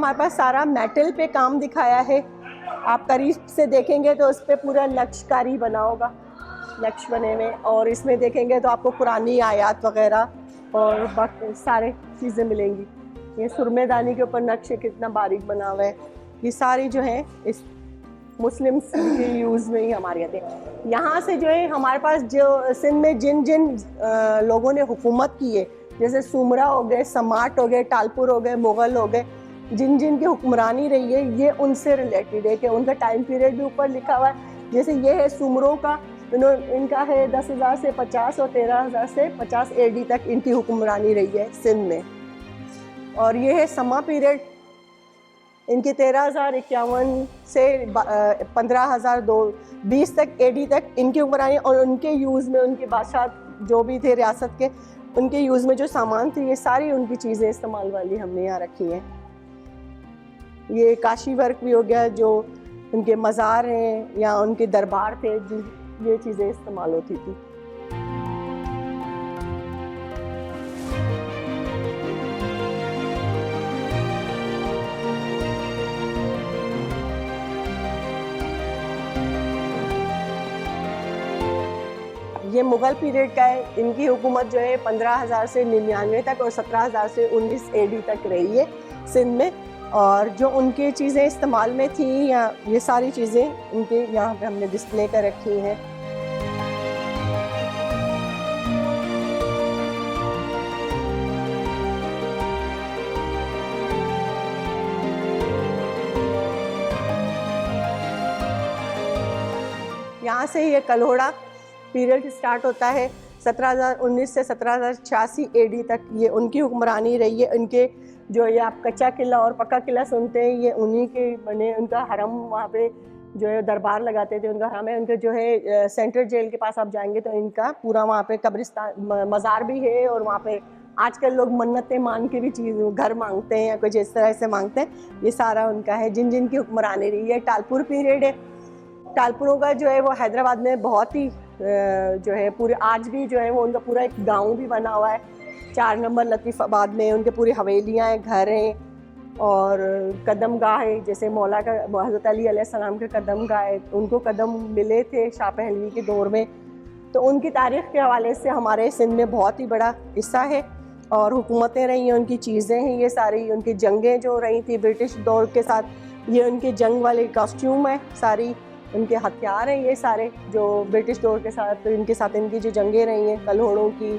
हमारे पास सारा मेटल पे काम दिखाया है। आप करीब से देखेंगे तो उस पर पूरा नक्शकारी बना होगा, नक्श बने हुए, और इसमें देखेंगे तो आपको पुरानी आयात वगैरह और बाकी सारे चीज़ें मिलेंगी। ये सुरमेदानी के ऊपर नक्श कितना बारीक बना हुआ है। ये सारी जो है इस मुस्लिम्स के यूज़ में ही हमारे यहाँ थे। यहाँ से जो है हमारे पास जो सिंध में जिन जिन लोगों ने हुकूमत की है, जैसे सुमरा हो गए, समाट हो गए, टालपुर हो गए, मुग़ल हो गए, जिन जिन की हुक्मरानी रही है, ये उनसे रिलेटेड है कि उनका टाइम पीरियड भी ऊपर लिखा हुआ है। जैसे ये है सुमरों का, इनका है 10,000 से 50 और 13,000 से 50 AD तक इनकी हुक्मरानी रही है सिंध में। और ये है समा पीरियड, इनकी 13,051 से 15,220 तक AD तक इनकी हुक्मरानी। और उनके यूज़ में उनके बादशाह जो भी थे रियासत के, उनके यूज़ में जो सामान थे, ये सारी उनकी चीज़ें इस्तेमाल वाली हमने यहाँ रखी हैं। ये काशी वर्क भी हो गया, जो उनके मज़ार हैं या उनके दरबार थे, ये चीज़ें इस्तेमाल होती थी। ये मुग़ल पीरियड का है। इनकी हुकूमत जो है 15,000 से 99 तक और 17,000 से 19 AD तक रही है सिंध में। और जो उनकी चीज़ें इस्तेमाल में थी, या ये सारी चीज़ें उनके यहाँ पे हमने डिस्प्ले कर रखी हैं। यहाँ से ये कल्होड़ा पीरियड स्टार्ट होता है। 19 से 1786 AD तक ये उनकी हुक्मरानी रही है। इनके जो ये आप कच्चा किला और पक्का किला सुनते हैं, ये उन्हीं के बने। उनका हरम वहाँ पे जो है दरबार लगाते थे, उनका हरम है। उनका जो है सेंट्रल जेल के पास आप जाएंगे तो इनका पूरा वहाँ पे कब्रिस्तान मज़ार भी है। और वहाँ पे आजकल लोग मन्नतें मान के भी चीज़ घर मांगते हैं या कुछ इस तरह से मांगते हैं। ये सारा उनका है, जिन जिन की हुक्मरानी रही है। टालपुर पीरियड है। टालपुरों का जो है वो हैदराबाद में बहुत ही जो है पूरे आज भी जो है वो उनका पूरा एक गांव भी बना हुआ है। 4 नंबर लतीफ़ाबाद में उनके पूरी हवेलियाँ हैं, घर हैं और कदम गाह है। जैसे मौला का हज़रत अली अलैहिस्सलाम के कदम गाह है, उनको कदम मिले थे शाह पहलवी के दौर में। तो उनकी तारीख़ के हवाले से हमारे सिंध में बहुत ही बड़ा हिस्सा है। और हुकूमतें रही हैं, उनकी चीज़ें हैं ये सारी। उनकी जंगें जो रही थी ब्रिटिश दौर के साथ, ये उनके जंग वाले कॉस्ट्यूम है सारी। उनके हथियार हैं ये सारे जो ब्रिटिश दौर के साथ इनकी जो जंगें रही हैं, कल्होड़ों की,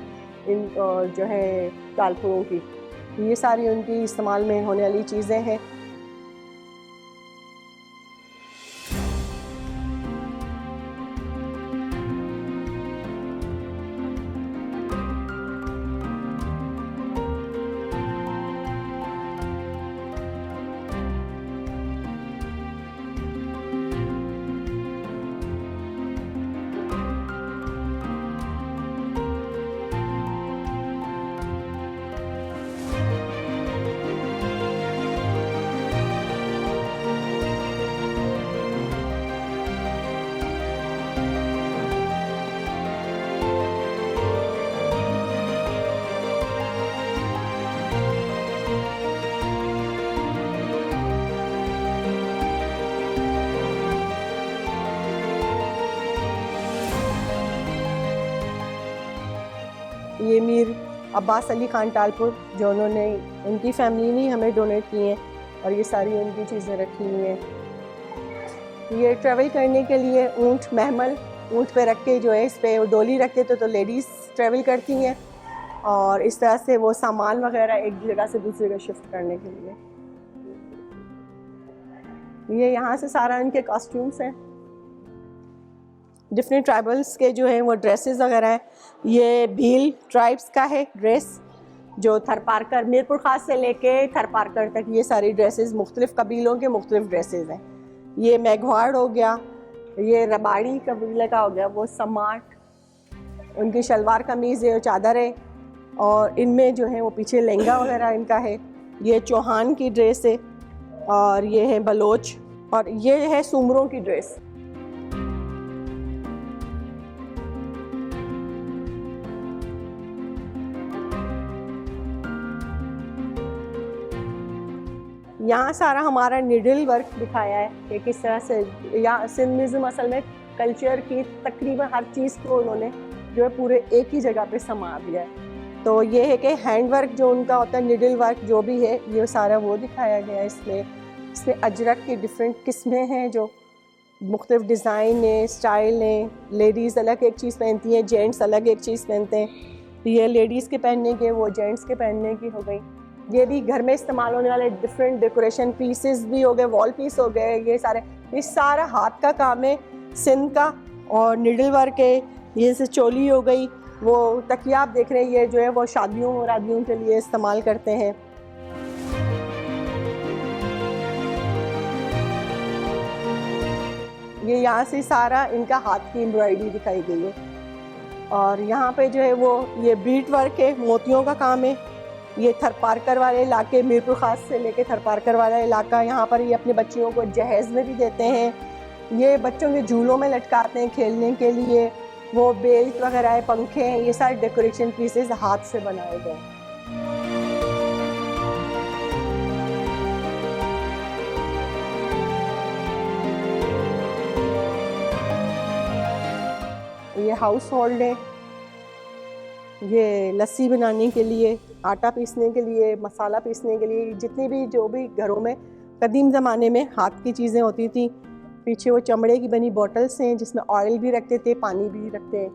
इन जो है टालपुरों की, ये सारी उनकी इस्तेमाल में होने वाली चीज़ें हैं। ये मीर अब्बास अली खान टालपुर, जो उन्होंने उनकी फैमिली ने हमें डोनेट की हैं। और ये सारी उनकी चीज़ें रखी हुई हैं। ये ट्रैवल करने के लिए ऊँट महमल, ऊँट पे रख के जो है इस पे डोली रखते थे, तो लेडीज़ ट्रैवल करती हैं। और इस तरह से वो सामान वगैरह एक जगह से दूसरी जगह शिफ्ट करने के लिए। ये यहाँ से सारा इनके कॉस्ट्यूम्स हैं। डिफरेंट ट्राइबल्स के जो हैं वो ड्रेसेस वगैरह हैं। ये भील ट्राइब्स का है ड्रेस, जो थरपारकर, मीरपुर खास से लेके थरपारकर तक ये सारी ड्रेसेस मुख्तलिफ कबीलों के मुख्तलिफ ड्रेसेस हैं। ये मेघवाड़ हो गया, ये रबाड़ी कबीले का हो गया, वो समाट, उनकी शलवार कमीज़ है और चादर है। और इनमें जो है वो पीछे लहंगा वगैरह इनका है। ये चौहान की ड्रेस है। और ये है बलोच, और ये है सुमरों की ड्रेस। यहाँ सारा हमारा निडल वर्क दिखाया है कि किस तरह से यहाँ सिंध म्यूज़ियम असल में कल्चर की तकरीबन हर चीज़ को उन्होंने जो है पूरे एक ही जगह पे समा दिया है। तो ये है कि हैंड वर्क जो उनका होता है, निडल वर्क जो भी है, ये सारा वो दिखाया गया है इसमें अजरक की डिफरेंट किस्में हैं जो मुख्तलिफ डिज़ाइन है, स्टाइल है। लेडीज़ अलग एक चीज़ पहनती हैं, जेंट्स अलग एक चीज़ पहनते हैं। ये लेडीज़ के पहनने के, वो जेंट्स के पहनने की हो गई। ये भी घर में इस्तेमाल होने वाले डिफरेंट डेकोरेशन पीसेस भी हो गए, वॉल पीस हो गए, ये सारा हाथ का काम है सिंध का। और निडल वर्क है, ये जैसे चोली हो गई, वो तकिया आप देख रहे हैं, ये जो है वो शादियों और आदियों के लिए इस्तेमाल करते हैं। ये यहाँ से सारा इनका हाथ की एम्ब्रॉयडरी दिखाई गई है। और यहाँ पे जो है वो ये बीट वर्क है, मोतियों का काम है। ये थरपारकर वाले इलाके, मीरपुर खास से लेके थरपारकर वाला इलाका, यहाँ पर ये अपने बच्चियों को जहेज़ में भी देते हैं। ये बच्चों के झूलों में लटकाते हैं खेलने के लिए। वो बेल्ट वगैरह है, पंखे हैं, ये सारे डेकोरेशन पीसेस हाथ से बनाए गए। ये हाउस होल्ड है, ये लस्सी बनाने के लिए, आटा पीसने के लिए, मसाला पीसने के लिए, जितनी भी जो भी घरों में कदीम ज़माने में हाथ की चीज़ें होती थी। पीछे वो चमड़े की बनी बॉटल्स हैं जिसमें ऑयल भी रखते थे, पानी भी रखते हैं।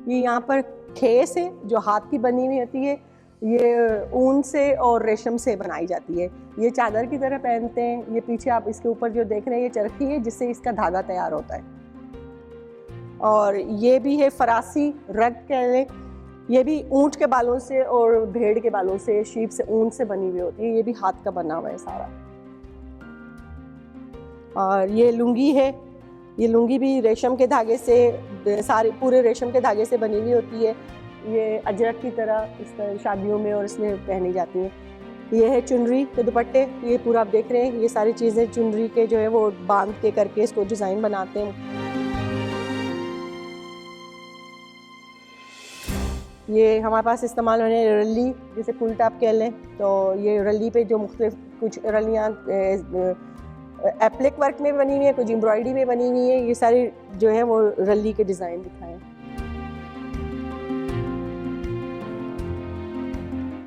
ये यहाँ पर खेस है जो हाथ की बनी हुई होती है, ये ऊन से और रेशम से बनाई जाती है। ये चादर की तरह पहनते हैं। ये पीछे आप इसके ऊपर जो देख रहे हैं ये चरखी है जिससे इसका धागा तैयार होता है। और ये भी है फरासी रग कह लें, ये भी ऊंट के बालों से और भेड़ के बालों से, शीप से, ऊन से बनी हुई होती है। ये भी हाथ का बना हुआ है सारा। और ये लुंगी है, ये लुंगी भी रेशम के धागे से, सारे पूरे रेशम के धागे से बनी हुई होती है। ये अजरक की तरह इस तरह शादियों में और इसमें पहनी जाती हैं। ये है चुनरी के दुपट्टे, ये पूरा आप देख रहे हैं, ये सारी चीज़ें चुनरी के जो है वो बांध के करके इसको डिज़ाइन बनाते हैं। ये हमारे पास इस्तेमाल होने रली, जैसे कुल टाप कह लें, तो ये रली पे जो मुख्तलिफ कुछ रलियाँ एप्लिक वर्क में बनी हुई है, कुछ एम्ब्रॉयडरी में बनी हुई है। ये सारी जो है वो रली के डिज़ाइन दिखाए।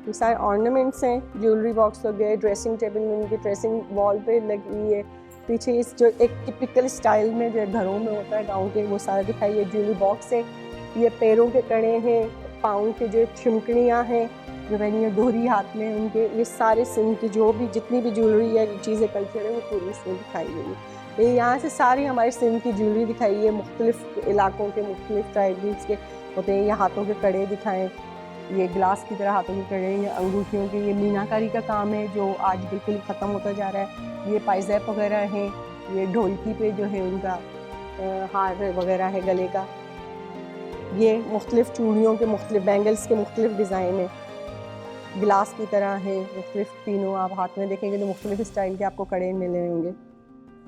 ये सारे ऑर्नामेंट्स हैं, ज्वेलरी बॉक्स हो गए, ड्रेसिंग टेबल में उनकी ड्रेसिंग वॉल पे लगी हुई है। पीछे इस जो एक टिपिकल स्टाइल में जो घरों में होता है गाँव के, वो सारा दिखाई। ये ज्वेलरी बॉक्स है, ये पैरों के कड़े हैं, पाँव के जो छिमकड़ियाँ हैं जो बनी है दोहरी हाथ में उनके, ये सारे सिंध की जो भी जितनी भी ज्वेलरी है, चीज़ें कल्चर है, वो पूरी इसमें दिखाई गई है। ये यहाँ से सारी हमारे सिंध की ज्वेलरी दिखाई है। मुख्तलिफ इलाकों के मुख्तलिफ ट्राइब्स के होते हैं। ये हाथों के कड़े दिखाएँ, ये ग्लास की तरह हाथों के कड़े, ये अंगूठियों के, ये मीनाकारी का काम है जो आज बिल्कुल ख़त्म होता जा रहा है। ये पायज़ैप वगैरह हैं, ये ढोलकी पे जो है उनका हार वगैरह है गले का। ये मुख्तलिफ चूड़ियों के, मुख्तलिफ बैंगल्स के मुख्तलिफ डिज़ाइन है, गिलास की तरह है। मुख्तलिफ तीनों आप हाथ में देखेंगे तो मुख्तलिफ स्टाइल के आपको कड़े मिले होंगे।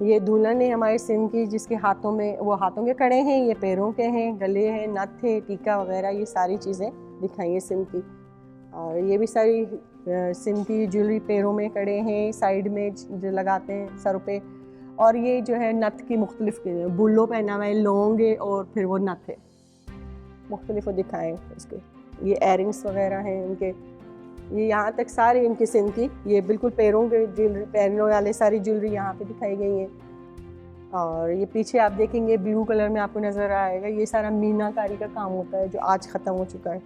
ये दुल्हन है हमारे सिंध की जिसके हाथों में वो हाथों के कड़े हैं, ये पैरों के हैं, गले हैं, नथ है, टीका वगैरह, ये सारी चीज़ें दिखाई है सिंध की। और ये भी सारी सिंध की ज्वेलरी, पैरों में कड़े हैं, साइड में जो लगाते हैं सर पे। और ये जो है नथ की मुख्तलिफ, बुल्लो पहना हुआ है, लौंग है और फिर वो नथ है, मुख्तलिफ दिखाएँ इसके। ये एयरिंग्स वगैरह हैं इनके, ये यहाँ तक सारे इनके सिंध की, ये बिल्कुल पैरों के ज्वेलरी, पैरों वाले सारी ज्वेलरी यहाँ पे दिखाई गई है। और ये पीछे आप देखेंगे ब्लू कलर में आपको नज़र आएगा, ये सारा मीनाकारी का काम होता है जो आज ख़त्म हो चुका है।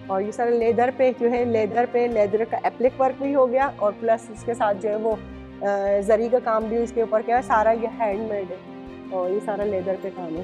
और ये सारा लेदर पे जो है, लेदर का एप्लिक वर्क भी हो गया और प्लस उसके साथ जो है वो जरी का काम भी इसके ऊपर किया है। सारा ये हैंडमेड है और ये सारा लेदर पे काम है।